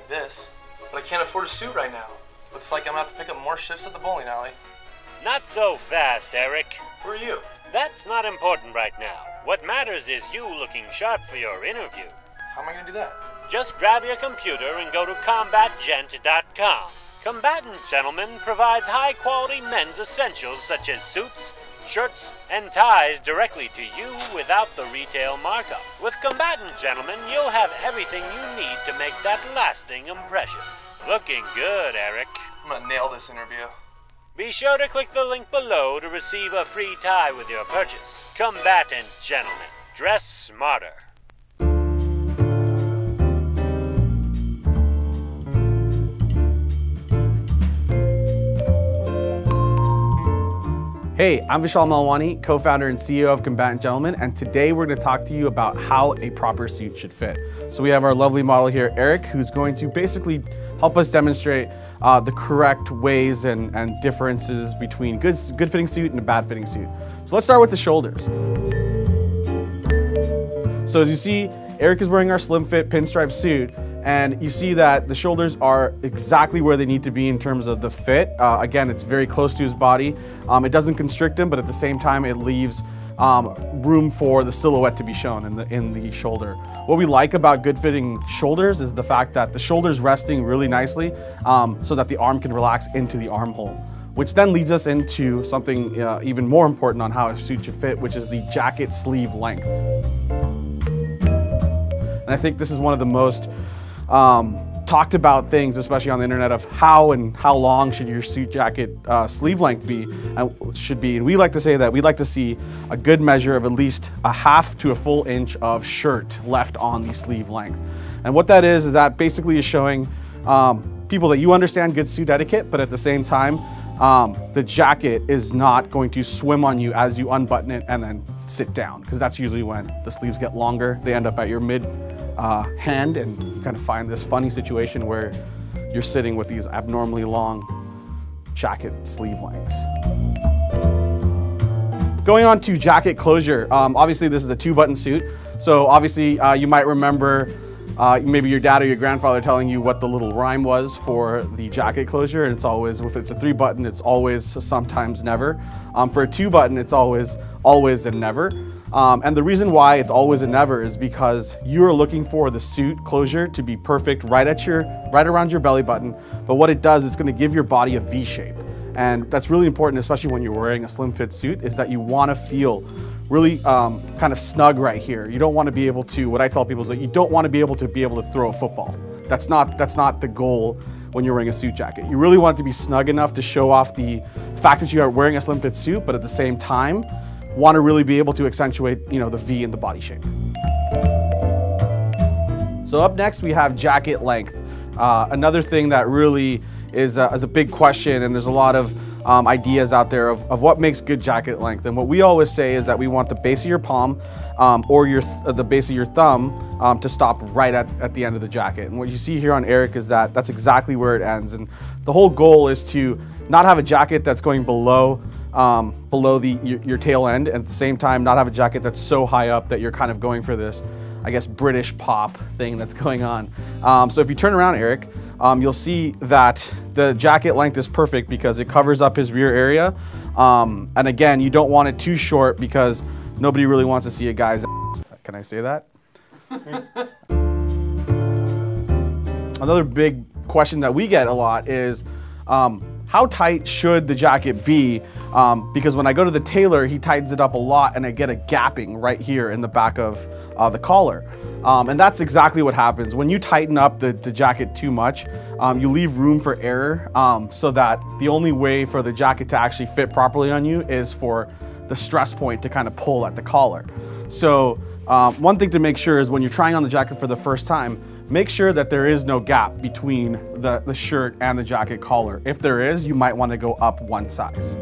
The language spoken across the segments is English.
like this, but I can't afford a suit right now. Looks like I'm gonna have to pick up more shifts at the bowling alley. Not so fast, Eric. Who are you? That's not important right now. What matters is you looking sharp for your interview. How am I gonna do that? Just grab your computer and go to combatgent.com. Combatant Gentleman provides high-quality men's essentials such as suits, shirts, and ties directly to you without the retail markup. With Combatant Gentleman, you'll have everything you need to make that lasting impression. Looking good, Eric. I'm gonna nail this interview. Be sure to click the link below to receive a free tie with your purchase. Combatant Gentleman. Dress smarter. Hey, I'm Vishal Malwani, co-founder and CEO of Combatant Gentleman, and today we're going to talk to you about how a proper suit should fit. So we have our lovely model here, Eric, who's going to basically help us demonstrate the correct ways and differences between good fitting suit and a bad fitting suit. So let's start with the shoulders. So as you see, Eric is wearing our slim fit pinstripe suit, and you see that the shoulders are exactly where they need to be in terms of the fit. Again, it's very close to his body. It doesn't constrict him, but at the same time, it leaves room for the silhouette to be shown in the shoulder. What we like about good fitting shoulders is the fact that the shoulder's resting really nicely so that the arm can relax into the armhole, which then leads us into something even more important on how a suit should fit, which is the jacket sleeve length. And I think this is one of the most talked about things, especially on the internet, of how long should your suit jacket sleeve length be and should be. And we like to say that we'd like to see a good measure of at least a half to a full inch of shirt left on the sleeve length. And what that is that basically is showing people that you understand good suit etiquette, but at the same time, the jacket is not going to swim on you as you unbutton it and then sit down, because that's usually when the sleeves get longer. They end up at your mid hand, and you kind of find this funny situation where you're sitting with these abnormally long jacket sleeve lengths. Going on to jacket closure, obviously this is a 2-button suit, so obviously you might remember maybe your dad or your grandfather telling you what the little rhyme was for the jacket closure, and it's always, if it's a 3-button, it's always, sometimes, never. For a 2-button, it's always and never. And the reason why it's always and never is because you're looking for the suit closure to be perfect right around your belly button. But what it does is going to give your body a V shape. And that's really important, especially when you're wearing a slim fit suit, is that you want to feel really kind of snug right here. You don't want to be able to, what I tell people is that you don't want to be able to throw a football. That's not the goal when you're wearing a suit jacket. You really want it to be snug enough to show off the fact that you are wearing a slim fit suit, but at the same time, want to really be able to accentuate, the V in the body shape. So up next we have jacket length. Another thing that really is a big question, and there's a lot of ideas out there of what makes good jacket length. And what we always say is that we want the base of your palm or the base of your thumb to stop right at the end of the jacket. And what you see here on Eric is that that's exactly where it ends. And the whole goal is to not have a jacket that's going below your tail end, and at the same time not have a jacket that's so high up that you're kind of going for this, I guess, British pop thing that's going on. So if you turn around, Eric, you'll see that the jacket length is perfect because it covers up his rear area. And again, you don't want it too short because nobody really wants to see a guy's ass. Can I say that? Another big question that we get a lot is, how tight should the jacket be? Because when I go to the tailor, he tightens it up a lot and I get a gapping right here in the back of the collar. And that's exactly what happens. When you tighten up the jacket too much, you leave room for error, so that the only way for the jacket to actually fit properly on you is for the stress point to kind of pull at the collar. So one thing to make sure is when you're trying on the jacket for the first time, make sure that there is no gap between the shirt and the jacket collar. If there is, you might want to go up one size.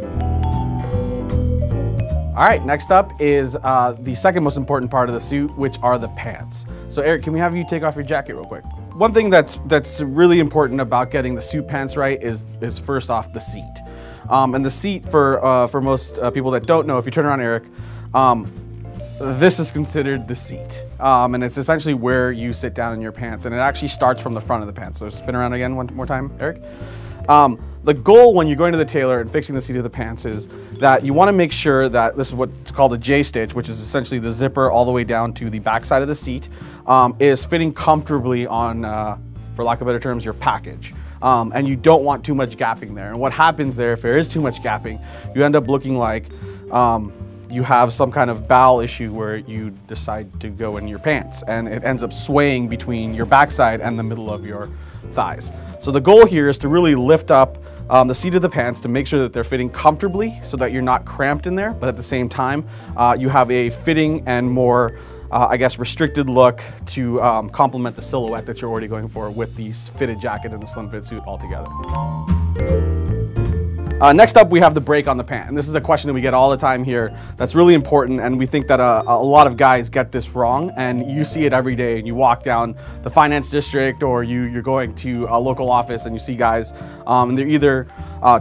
All right, next up is the second most important part of the suit, which are the pants. So Eric, can we have you take off your jacket real quick? One thing that's really important about getting the suit pants right is first off the seat. And the seat, for most people that don't know, if you turn around, Eric, this is considered the seat. And it's essentially where you sit down in your pants, and it actually starts from the front of the pants. So spin around again one more time, Eric. The goal when you're going to the tailor and fixing the seat of the pants is that you want to make sure that this is what's called a J-stitch, which is essentially the zipper all the way down to the back side of the seat, is fitting comfortably on, for lack of better terms, your package. And you don't want too much gapping there. And what happens there, if there is too much gapping, you end up looking like you have some kind of bowel issue where you decide to go in your pants, and it ends up swaying between your backside and the middle of your thighs. So the goal here is to really lift up the seat of the pants to make sure that they're fitting comfortably so that you're not cramped in there, but at the same time, you have a fitting and more, I guess, restricted look to complement the silhouette that you're already going for with the fitted jacket and the slim fit suit altogether. Next up, we have the break on the pant. And this is a question that we get all the time here that's really important, and we think that a lot of guys get this wrong, and you see it every day. And you walk down the finance district, or you're going to a local office and you see guys, and they're either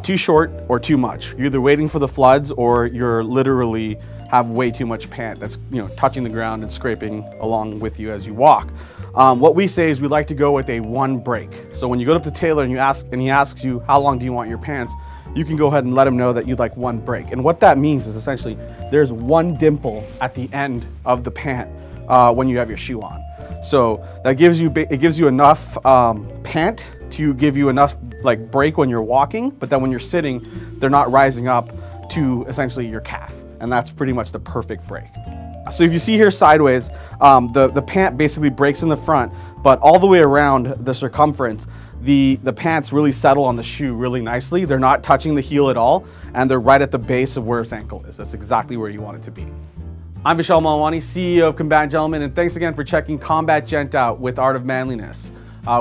too short or too much. You're either waiting for the floods, or you're literally have way too much pant that's touching the ground and scraping along with you as you walk. What we say is we like to go with a one break. So when you go up to tailor and he asks you how long do you want your pants, you can go ahead and let him know that you'd like one break. And what that means is essentially there's one dimple at the end of the pant when you have your shoe on. So that gives you enough pant to give you enough like break when you're walking, but then when you're sitting, they're not rising up to essentially your calf. And that's pretty much the perfect break. So if you see here sideways, the pant basically breaks in the front, but all the way around the circumference, the pants really settle on the shoe really nicely. They're not touching the heel at all, and they're right at the base of where its ankle is. That's exactly where you want it to be. I'm Vishal Malwani, CEO of Combatant Gentlemen, and thanks again for checking Combat Gent out with Art of Manliness.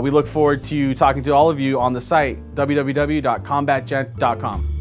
We look forward to talking to all of you on the site, www.combatgent.com.